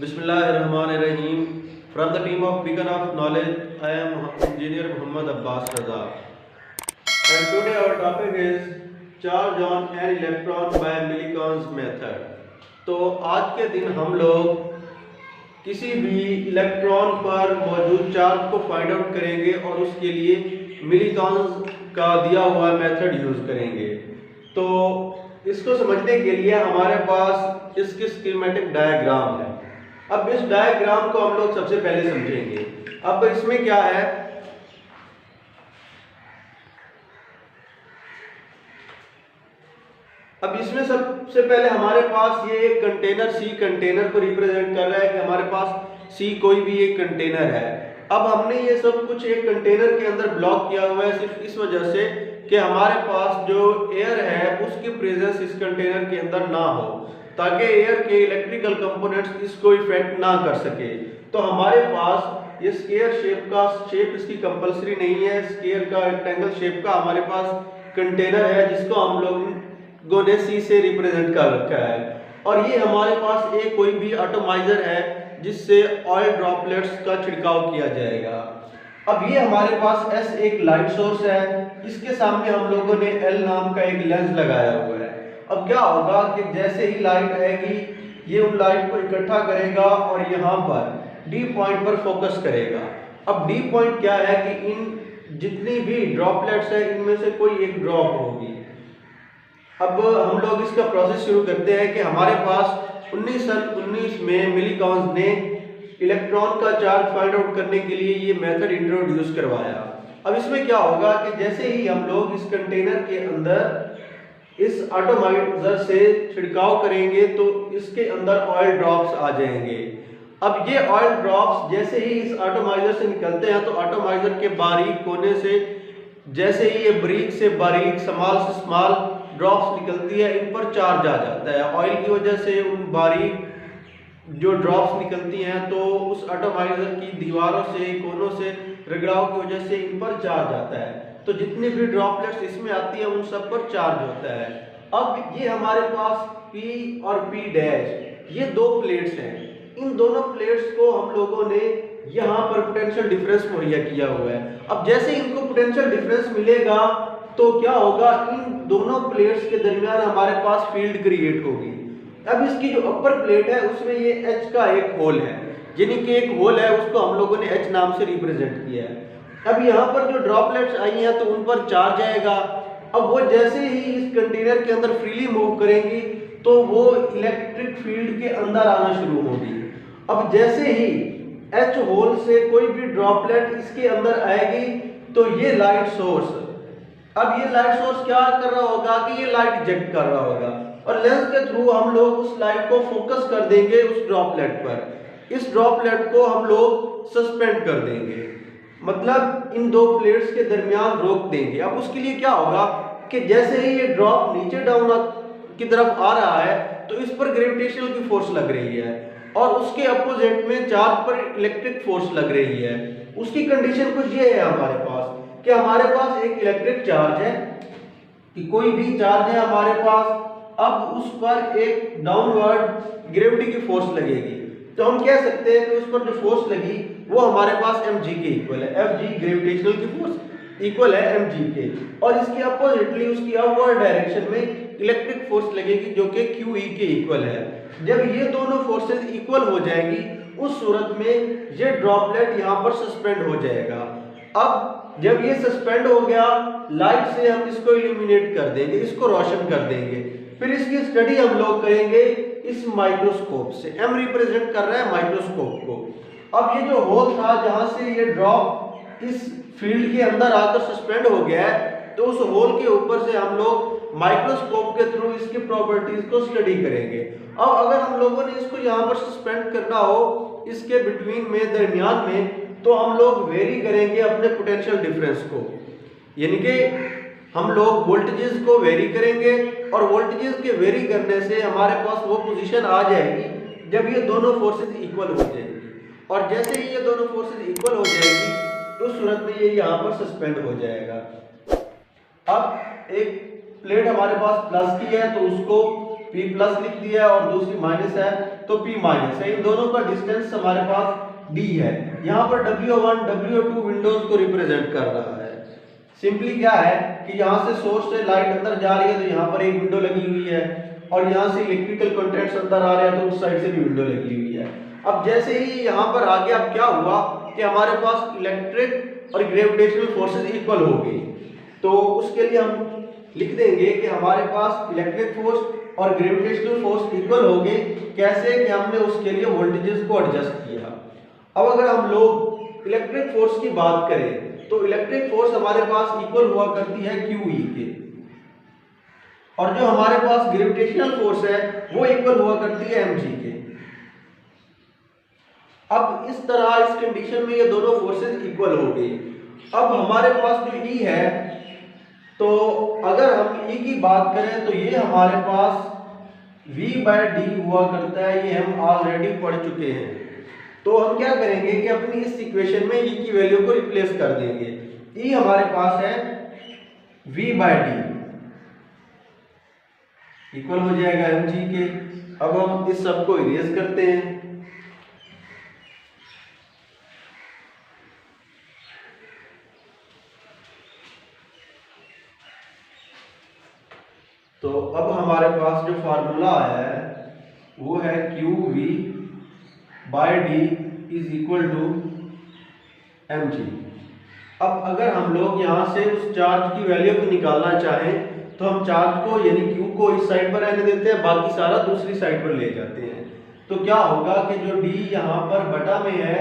Bismillahirrahmanirrahim. From the team of Beacon of Knowledge, I am Engineer Muhammad Abbas Raza. And today our topic is charge on an electron by Millikan's method. तो आज के दिन हम लोग किसी भी electron पर मौजूद चार्ज को फाइंड आउट करेंगे और उसके लिए मिलीकॉन्स का दिया हुआ मेथड यूज करेंगे। तो इसको समझने के लिए हमारे पास इसकी स्कीमेटिक डायग्राम है। अब इस डायग्राम को हम लोग सबसे पहले समझेंगे। अब इसमें क्या है, अब इसमें सबसे पहले हमारे पास ये एक कंटेनर सी कंटेनर को रिप्रेजेंट कर रहा है कि हमारे पास सी कोई भी एक कंटेनर है। अब हमने ये सब कुछ एक कंटेनर के अंदर ब्लॉक किया हुआ है सिर्फ इस वजह से कि हमारे पास जो एयर है उसकी प्रेजेंस इस कंटेनर के अंदर ना हो, ताकि एयर के इलेक्ट्रिकल कंपोनेंट्स इसको इफेक्ट ना कर सके। तो हमारे पास ये स्क्वायर शेप का शेप इसकी कंपलसरी नहीं है, स्क्वायर का रेक्टेंगल शेप का हमारे पास कंटेनर है जिसको हम लोगों ने सी से रिप्रेजेंट कर रखा है। और ये हमारे पास एक कोई भी एटमाइजर है जिससे ऑयल ड्रॉपलेट्स का छिड़काव किया जाएगा। अब ये हमारे पास एस एक लाइट सोर्स है, इसके सामने हम लोगों ने एल नाम का एक लेंस लगाया हुआ है। अब क्या होगा कि जैसे ही लाइट आएगी ये उन लाइट को इकट्ठा करेगा और यहाँ पर डी पॉइंट पर फोकस करेगा। अब डी पॉइंट क्या है कि इन जितनी भी ड्रॉपलेट्स है इनमें से कोई एक ड्रॉप होगी। अब हम लोग इसका प्रोसेस शुरू करते हैं कि हमारे पास 1919 में मिलीकॉन्स ने इलेक्ट्रॉन का चार्ज फाइंड आउट करने के लिए ये मेथड इंट्रोड्यूस करवाया। अब इसमें क्या होगा कि जैसे ही हम लोग इस कंटेनर के अंदर इस एटमाइजर से छिड़काव करेंगे तो इसके अंदर ऑयल ड्रॉप्स आ जाएंगे। अब ये ऑयल ड्रॉप्स जैसे ही इस एटमाइजर से निकलते हैं तो एटमाइजर के बारीक कोने से जैसे ही ये बारीक से बारीक स्मॉल से स्मॉल ड्रॉप्स निकलती है, इन पर चार्ज आ जाता है। ऑयल की वजह से उन बारीक जो ड्रॉप्स निकलती हैं तो उस एटमाइजर की दीवारों से कोनों से रगड़ाव की वजह से इन पर चार्ज आता है। तो जितनी भी ड्रॉपलेट्स इसमें आती है उन सब पर चार्ज होता है। अब ये हमारे पास P और P डैश ये दो प्लेट्स हैं। इन दोनों प्लेट्स को हम लोगों ने यहाँ पर पोटेंशियल डिफरेंस मुहैया किया हुआ है। अब जैसे इनको पोटेंशियल डिफरेंस मिलेगा तो क्या होगा, इन दोनों प्लेट्स के दरमियान हमारे पास फील्ड क्रिएट होगी। अब इसकी जो अपर प्लेट है उसमें ये H का एक होल है, यानी कि एक होल है उसको हम लोगों ने H नाम से रिप्रेजेंट किया है। अब यहाँ पर जो ड्रॉपलेट्स आई हैं तो उन पर चार्ज आएगा। अब वो जैसे ही इस कंटेनर के अंदर फ्रीली मूव करेंगी तो वो इलेक्ट्रिक फील्ड के अंदर आना शुरू होगी। अब जैसे ही H होल से कोई भी ड्रॉपलेट इसके अंदर आएगी तो ये लाइट सोर्स, अब ये लाइट सोर्स क्या कर रहा होगा कि ये लाइट इजेक्ट कर रहा होगा और लेंस के थ्रू हम लोग उस लाइट को फोकस कर देंगे उस ड्रॉपलेट पर। इस ड्रॉपलेट को हम लोग सस्पेंड कर देंगे, मतलब इन दो प्लेट्स के दरमियान रोक देंगे। अब उसके लिए क्या होगा कि जैसे ही ये ड्रॉप नीचे डाउन की तरफ आ रहा है तो इस पर ग्रेविटेशनल की फोर्स लग रही है और उसके अपोजिट में चार्ज पर इलेक्ट्रिक फोर्स लग रही है। उसकी कंडीशन कुछ ये है हमारे पास कि हमारे पास एक इलेक्ट्रिक चार्ज है कि कोई भी चार्ज है हमारे पास, अब उस पर एक डाउनवर्ड ग्रेविटी की फोर्स लगेगी। तो हम कह सकते हैं कि उस पर जो फोर्स लगी वो हमारे पास mg के इक्वल है। Fg ग्रेविटेशनल की फोर्स इक्वल है mg के, और इसकी अपोजिटली उसकी अपवर्ड डायरेक्शन में इलेक्ट्रिक फोर्स लगेगी जो कि QE के इक्वल है। जब ये दोनों फोर्सेस इक्वल हो जाएंगी उस सूरत में ये ड्रॉपलेट यहाँ पर सस्पेंड हो जाएगा। अब जब ये सस्पेंड हो गया लाइट से हम इसको इल्यूमिनेट कर देंगे, इसको रोशन कर देंगे। फिर इसकी स्टडी हम लोग करेंगे इस माइक्रोस्कोप से। M रिप्रेजेंट कर रहा है माइक्रोस्कोप को। अब ये जो होल था जहां से ये ड्रॉप इस फील्ड के अंदर आकर सस्पेंड हो गया है तो उस होल के ऊपर से हम लोग माइक्रोस्कोप के थ्रू इसकी प्रॉपर्टीज को स्टडी करेंगे। अब अगर हम लोगों ने इसको यहाँ पर सस्पेंड करना हो इसके बिटवीन में दरमियान में तो हम लोग वेरी करेंगे अपने पोटेंशियल डिफरेंस को, यानी कि हम लोग वोल्टेजेस को वेरी करेंगे और वोल्टेजेस के वेरी करने से हमारे पास वो पोजीशन आ जाएगी जब ये दोनों फोर्सेस इक्वल हो जाएंगी। और जैसे ही ये दोनों फोर्सेस इक्वल हो जाएगी तो उस सूरत में ये यहाँ पर सस्पेंड हो जाएगा। अब एक प्लेट हमारे पास प्लस की है तो उसको P प्लस लिख दिया और दूसरी माइनस है तो तो P माइनस है। इन दोनों का डिस्टेंस हमारे पास D है। यहाँ पर W1 W2 विंडोज को रिप्रेजेंट कर रहा है। सिंपली क्या है कि यहाँ से सोर्स से लाइट अंदर जा रही है तो यहाँ पर एक विंडो लगी हुई है, और यहाँ से इलेक्ट्रिकल कंटेंट्स अंदर आ रहे हैं तो उस साइड से भी विंडो लगी हुई है। अब जैसे ही यहाँ पर आ गया, अब क्या हुआ कि हमारे पास इलेक्ट्रिक और ग्रेविटेशनल फोर्सेस इक्वल हो गई। तो उसके लिए हम लिख देंगे कि हमारे पास इलेक्ट्रिक फोर्स और ग्रेविटेशनल फोर्स इक्वल हो गए। कैसे कि हमने उसके लिए वोल्टेजेस को एडजस्ट किया। अब अगर हम लोग इलेक्ट्रिक फोर्स की बात करें तो इलेक्ट्रिक फोर्स हमारे पास इक्वल हुआ करती है QE के, और जो हमारे पास ग्रेविटेशनल फोर्स है वो इक्वल हुआ करती है mg के। अब इस तरह इस कंडीशन में ये दोनों फोर्सेस इक्वल हो गई। अब हमारे पास जो E है, तो अगर हम E की बात करें तो ये हमारे पास V/d हुआ करता है, ये हम ऑलरेडी पढ़ चुके हैं। तो हम क्या करेंगे कि अपनी इस इक्वेशन में E की वैल्यू को रिप्लेस कर देंगे। E हमारे पास है V/d इक्वल हो जाएगा mg के। अब हम इस सब को इरेज करते हैं। तो अब हमारे पास जो फार्मूला है वो है QV/d is equal to mg। अब अगर हम लोग यहाँ से उस चार्ज की वैल्यू को निकालना चाहें तो हम चार्ज को यानी Q को इस साइड पर रहने देते हैं, बाकी सारा दूसरी साइड पर ले जाते हैं। तो क्या होगा कि जो D यहाँ पर बटा में है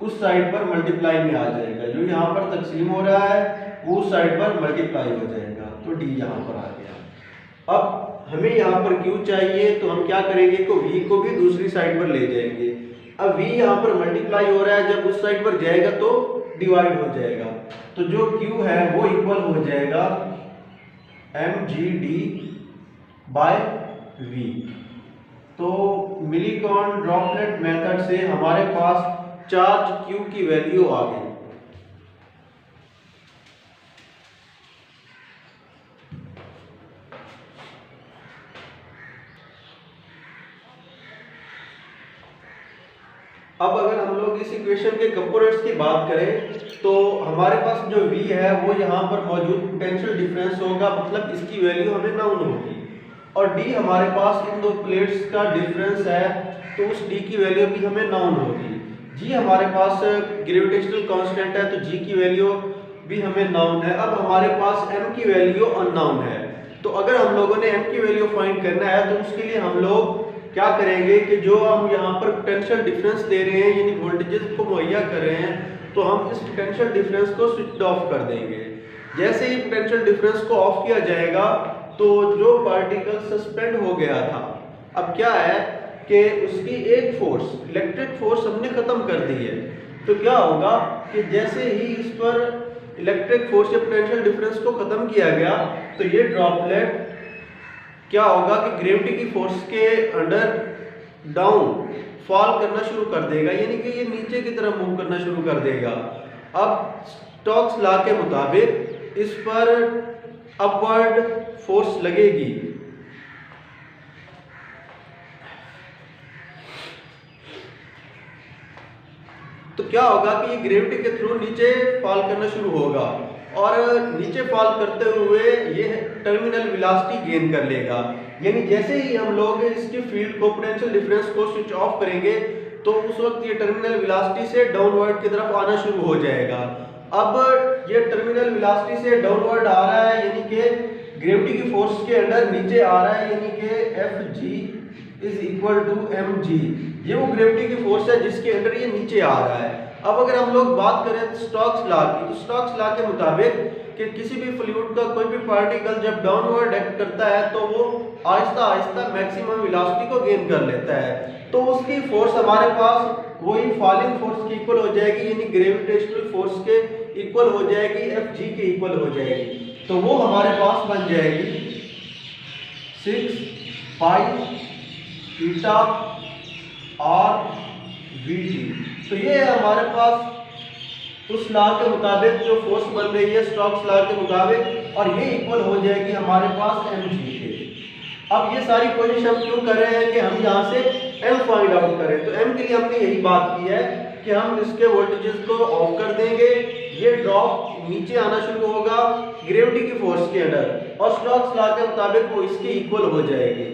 उस साइड पर मल्टीप्लाई में आ जाएगा, जो यहाँ पर तकसीम हो रहा है वो उस साइड पर मल्टीप्लाई हो जाएगा, तो D यहाँ पर आ गया। अब हमें यहाँ पर Q चाहिए तो हम क्या करेंगे कि V को भी दूसरी साइड पर ले जाएंगे। अब V यहाँ पर मल्टीप्लाई हो रहा है, जब उस साइड पर जाएगा तो डिवाइड हो जाएगा, तो जो Q है वो इक्वल हो जाएगा mgd/v। तो मिलीकॉन ड्रॉपलेट मेथड से हमारे पास चार्ज Q की वैल्यू आ गई। अब अगर हम लोग इस इक्वेशन के कंपोनेंट्स की बात करें तो हमारे पास जो V है वो यहाँ पर मौजूद पोटेंशियल डिफरेंस होगा, मतलब इसकी वैल्यू हमें नाउन होगी, और D हमारे पास इन दो प्लेट्स का डिफरेंस है तो उस D की वैल्यू भी हमें नाउन होगी। G हमारे पास ग्रेविटेशनल कांस्टेंट है तो G की वैल्यू भी हमें नाउन है। अब हमारे पास M की वैल्यू अननाउन है, तो अगर हम लोगों ने M की वैल्यू फाइंड करना है तो उसके लिए हम लोग क्या करेंगे कि जो हम यहाँ पर पोटेंशियल डिफरेंस दे रहे हैं यानी वोल्टेजेस को मुहैया कर रहे हैं, तो हम इस पोटेंशियल डिफरेंस को स्विच ऑफ कर देंगे। जैसे ही पोटेंशियल डिफरेंस को ऑफ किया जाएगा तो जो पार्टिकल सस्पेंड हो गया था, अब क्या है कि उसकी एक फोर्स इलेक्ट्रिक फोर्स हमने खत्म कर दी है। तो क्या होगा कि जैसे ही इस पर इलेक्ट्रिक फोर्स या पोटेंशियल डिफरेंस को खत्म किया गया तो ये ड्रॉपलेट क्या होगा कि ग्रेविटी की फोर्स के अंडर डाउन फॉल करना शुरू कर देगा, यानी कि ये नीचे की तरफ मूव करना शुरू कर देगा। अब स्टोक्स लॉ के मुताबिक इस पर अपवर्ड फोर्स लगेगी। तो क्या होगा कि ये ग्रेविटी के थ्रू नीचे फॉल करना शुरू होगा, और नीचे फॉल करते हुए ये टर्मिनल वेलोसिटी गेन कर लेगा। यानी जैसे ही हम लोग इसकी फील्ड को पोटेंशियल डिफरेंस को स्विच ऑफ करेंगे तो उस वक्त ये टर्मिनल वेलोसिटी से डाउनवर्ड की तरफ आना शुरू हो जाएगा। अब ये टर्मिनल वेलोसिटी से डाउनवर्ड आ रहा है, यानी कि ग्रेविटी की फोर्स के अंडर नीचे आ रहा है, यानी कि Fg is equal to mg। ये वो ग्रेविटी की फोर्स है जिसके अंडर ये नीचे आ रहा है। अब अगर हम लोग बात करें स्टोक्स लॉ की, तो स्टोक्स लॉ के मुताबिक कि किसी भी फ्लूइड का कोई भी पार्टिकल जब डाउनवर्ड एक्ट करता है तो वो आहिस्ता आहिस्ता मैक्सिमम वेलोसिटी को गेन कर लेता है, तो उसकी फोर्स हमारे पास वही फॉलिंग फोर्स की इक्वल हो जाएगी, यानी ग्रेविटेशनल फोर्स के इक्वल हो जाएगी, Fg के इक्वल हो जाएगी। तो वो हमारे पास बन जाएगी 6 पाई थीटा r Vt। तो ये है हमारे पास उस लॉ के मुताबिक जो फोर्स बन रही है स्टोक्स लॉ के मुताबिक, और ये इक्वल हो जाएगी हमारे पास mg के। अब ये सारी कोशिश हम क्यों कर रहे हैं कि हम यहाँ से एम फाइंड आउट करें। तो एम के लिए हमने यही बात की है कि हम इसके वोल्टेजेस को ऑफ कर देंगे, ये ड्रॉप नीचे आना शुरू होगा ग्रेविटी की फोर्स के अंडर और स्टोक्स लॉ के मुताबिक वो इसके इक्वल हो जाएगी।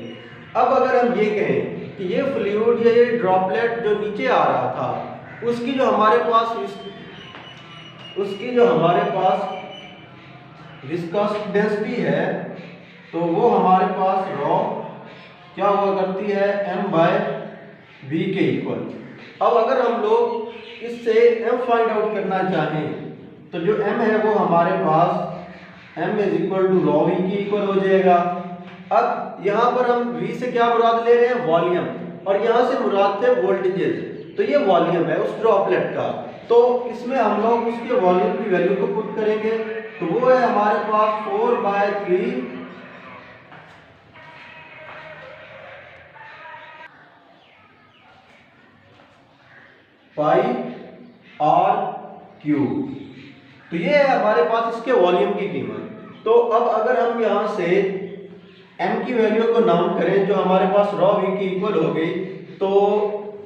अब अगर हम ये कहें कि ये फ्लूइड या ये ड्रॉपलेट जो नीचे आ रहा था उसकी जो हमारे पास विस्कस डेंसिटी है तो वो हमारे पास रॉ क्या हुआ करती है m/v के इक्वल। अब अगर हम लोग इससे m फाइंड आउट करना चाहें तो जो m है वो हमारे पास m = रॉ v की इक्वल हो जाएगा। अब यहाँ पर हम v से क्या मुराद ले रहे हैं, वॉल्यूम, और यहाँ से मुराद थे वोल्टेजेस, तो ये वॉल्यूम है उस ड्रॉपलेट का। तो इसमें हम लोग उसके वॉल्यूम की वैल्यू को पुट करेंगे तो वो है हमारे पास 4/3 पाई r क्यूब। तो ये है हमारे पास इसके वॉल्यूम की कीमत। तो अब अगर हम यहाँ से m की वैल्यू को नाउन करें जो हमारे पास रॉ v की इक्वल हो गई, तो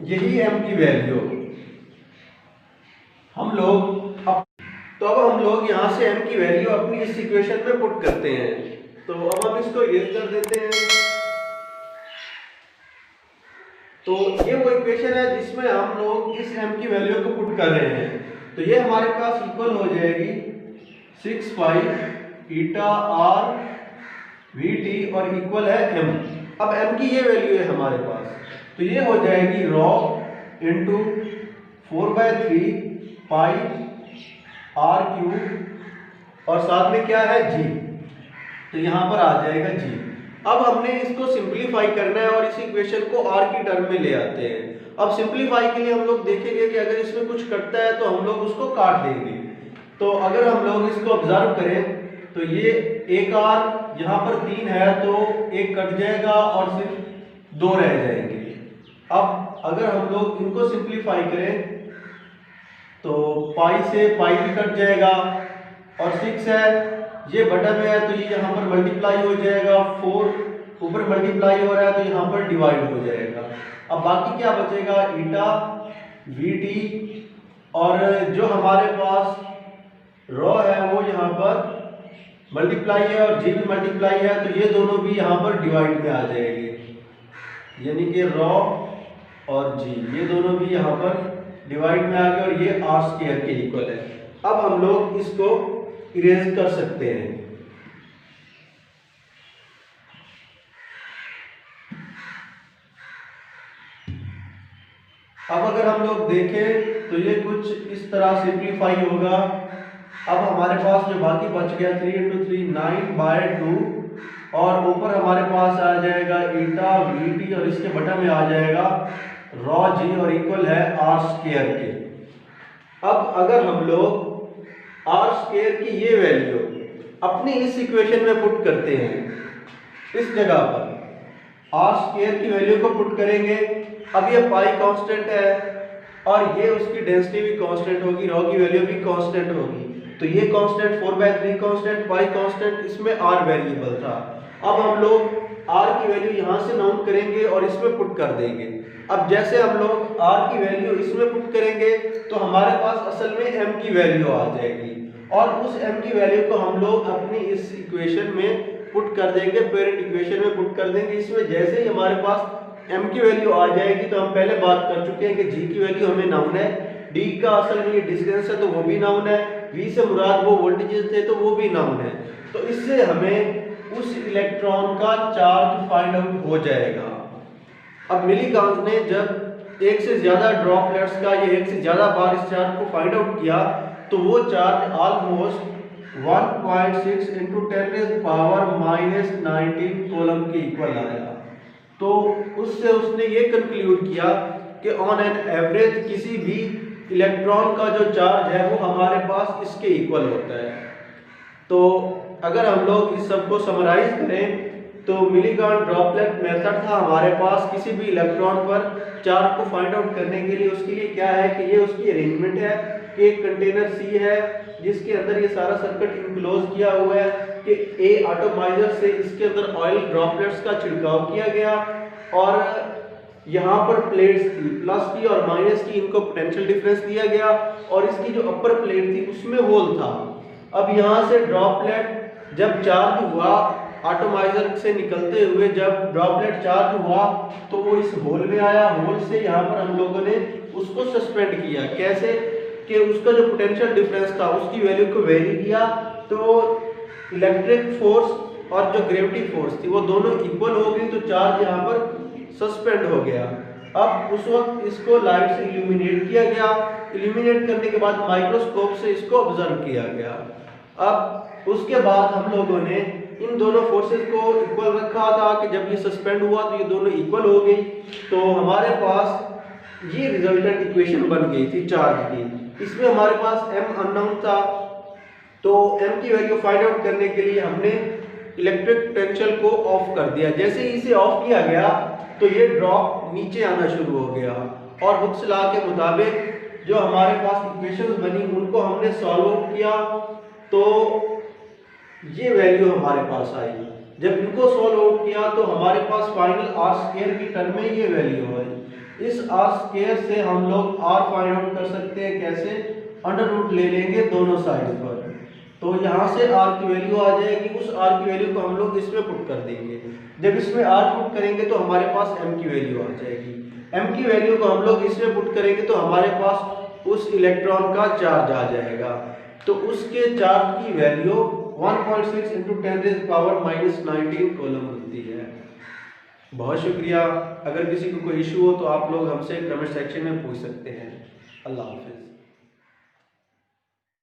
यही m की वैल्यू हम लोग यहाँ से m की वैल्यू अपनी इस इक्वेशन में पुट करते हैं। तो अब हम इसको इरेज कर देते हैं। तो ये वो इक्वेशन है जिसमें हम लोग इस m की वैल्यू को पुट कर रहे हैं। तो ये हमारे पास इक्वल हो जाएगी 6 पाई ईटा r vt और इक्वल है m। अब m की ये वैल्यू है हमारे पास, तो ये हो जाएगी रॉ इंटू 4/3 पाई r क्यूब और साथ में क्या है g, तो यहाँ पर आ जाएगा g। अब हमने इसको सिंपलीफाई करना है और इस इक्वेशन को r की टर्म में ले आते हैं। अब सिंपलीफाई के लिए हम लोग देखेंगे कि अगर इसमें कुछ कटता है तो हम लोग उसको काट देंगे। तो अगर हम लोग इसको ऑब्जर्व करें तो ये एक r यहाँ पर 3 है तो एक कट जाएगा और सिर्फ 2 रह जाएंगे। अब अगर हम लोग इनको सिंपलीफाई करें तो पाई से पाई भी कट जाएगा और 6 है ये बटा में है तो ये यहाँ पर मल्टीप्लाई हो जाएगा, 4 ऊपर मल्टीप्लाई हो रहा है तो यहाँ पर डिवाइड हो जाएगा। अब बाकी क्या बचेगा, ईटा vt और जो हमारे पास रॉ है वो यहाँ पर मल्टीप्लाई है और जी भी मल्टीप्लाई है तो ये दोनों भी यहाँ पर डिवाइड में आ जाएंगे, यानी कि रॉ और जी ये दोनों भी यहाँ पर डिवाइड में आ गए और ये r² के इक्वल है। अब हम लोग इसको इरेज कर सकते हैं। अब अगर हम लोग देखें तो ये कुछ इस तरह सिंप्लीफाई होगा। अब हमारे पास जो बाकी बच गया 3 × 3 9/2 और ऊपर हमारे पास आ जाएगा ईटा vt और इसके बटा में आ जाएगा रॉ जी और इक्वल है r² के। अब अगर हम लोग r² की ये वैल्यू अपनी इस इक्वेशन में पुट करते हैं, इस जगह पर r² की वैल्यू को पुट करेंगे। अब ये पाई कांस्टेंट है और ये उसकी डेंसिटी भी कांस्टेंट होगी, रॉ की वैल्यू भी कांस्टेंट होगी, तो ये कांस्टेंट 4/3 कांस्टेंट, पाई कांस्टेंट, इसमें r वेरिएबल था। अब हम लोग r की वैल्यू यहाँ से नाउन करेंगे और इसमें पुट कर देंगे। अब जैसे हम लोग r की वैल्यू इसमें पुट करेंगे तो हमारे पास असल में m की वैल्यू आ जाएगी और उस m की वैल्यू को हम लोग अपनी इस इक्वेशन में पुट कर देंगे, पेरेंट इक्वेशन में पुट कर देंगे। इसमें जैसे ही हमारे पास m की वैल्यू आ जाएगी तो हम पहले बात कर चुके हैं कि g की वैल्यू हमें नाउन है, d का असल में ये डिस्टेंस है तो वो भी नाउन है, v से मुराद वो वोल्टेजेस थे तो वो भी नाउन है। तो इससे हमें उस इलेक्ट्रॉन का चार्ज फाइंड आउट हो जाएगा। अब मिलीकांस ने जब एक से ज्यादा ड्रॉपलेट्स का या एक से ज्यादा बार इस चार्ज को फाइंड आउट किया तो वो चार्ज ऑलमोस्ट 1.6 × 10⁻⁻19 कूलम के इक्वल आया। तो उससे उसने ये कंक्लूड किया कि ऑन एन एवरेज किसी भी इलेक्ट्रॉन का जो चार्ज है वो हमारे पास इसके इक्वल होता है। तो अगर हम लोग इस सब को समराइज करें तो मिलीकान ड्रॉपलेट मेथड था हमारे पास किसी भी इलेक्ट्रॉन पर चार्ज को फाइंड आउट करने के लिए। उसके लिए क्या है कि ये उसकी अरेंजमेंट है कि एक कंटेनर सी है जिसके अंदर ये सारा सर्किट इनक्लोज किया हुआ है कि एटोमाइजर से इसके अंदर ऑयल ड्रॉपलेट्स का छिड़काव किया गया और यहाँ पर प्लेट्स थी प्लस की और माइनस की, इनको पोटेंशियल डिफरेंस दिया गया और इसकी जो अपर प्लेट थी उसमें होल था। अब यहाँ से ड्रॉपलेट जब चार्ज हुआ एटॉमाइजर से निकलते हुए, जब ड्रॉपलेट चार्ज हुआ तो वो इस होल में आया, होल से यहाँ पर हम लोगों ने उसको सस्पेंड किया। कैसे कि उसका जो पोटेंशियल डिफरेंस था उसकी वैल्यू को वेरी किया, तो इलेक्ट्रिक फोर्स और जो ग्रेविटी फोर्स थी वो दोनों इक्वल हो गई, तो चार्ज यहाँ पर सस्पेंड हो गया। अब उस वक्त इसको लाइट से इल्यूमिनेट किया गया, इल्यूमिनेट करने के बाद माइक्रोस्कोप से इसको ऑब्जर्व किया गया। अब उसके बाद हम लोगों ने इन दोनों फोर्सेस को इक्वल रखा था कि जब ये सस्पेंड हुआ तो ये दोनों इक्वल हो गई, तो हमारे पास ये रिजल्टेंट इक्वेशन बन गई थी चार्ज की। इसमें हमारे पास m अननोन था, तो m की वैल्यू फाइंड आउट करने के लिए हमने इलेक्ट्रिक पोटेंशियल को ऑफ कर दिया। जैसे ही इसे ऑफ किया गया तो ये ड्रॉप नीचे आना शुरू हो गया और हुक्स लॉ के मुताबिक जो हमारे पास इक्वेशंस बनी उनको हमने सॉल्व किया, तो ये वैल्यू हमारे पास आई। जब इनको सॉल्व आउट किया तो हमारे पास फाइनल आर स्क्वायर की टर्म में ये वैल्यू आई। इस आर स्क्वायर से हम लोग आर फाइंड आउट कर सकते हैं। कैसे? अंडर रूट ले लेंगे दोनों साइड पर, तो यहाँ से आर की वैल्यू आ जाएगी। उस आर की वैल्यू को हम लोग इसमें पुट कर देंगे। जब इसमें आर पुट करेंगे तो हमारे पास एम की वैल्यू आ जाएगी। एम की वैल्यू को हम लोग इसमें पुट करेंगे तो हमारे पास उस इलेक्ट्रॉन का चार्ज आ जाएगा। तो उसके चार्ज की वैल्यू 1.6 × 10⁻⁻19 कूलम होती है। बहुत शुक्रिया। अगर किसी को कोई इशू हो तो आप लोग हमसे कमेंट सेक्शन में पूछ सकते हैं। अल्लाह हाफिज़।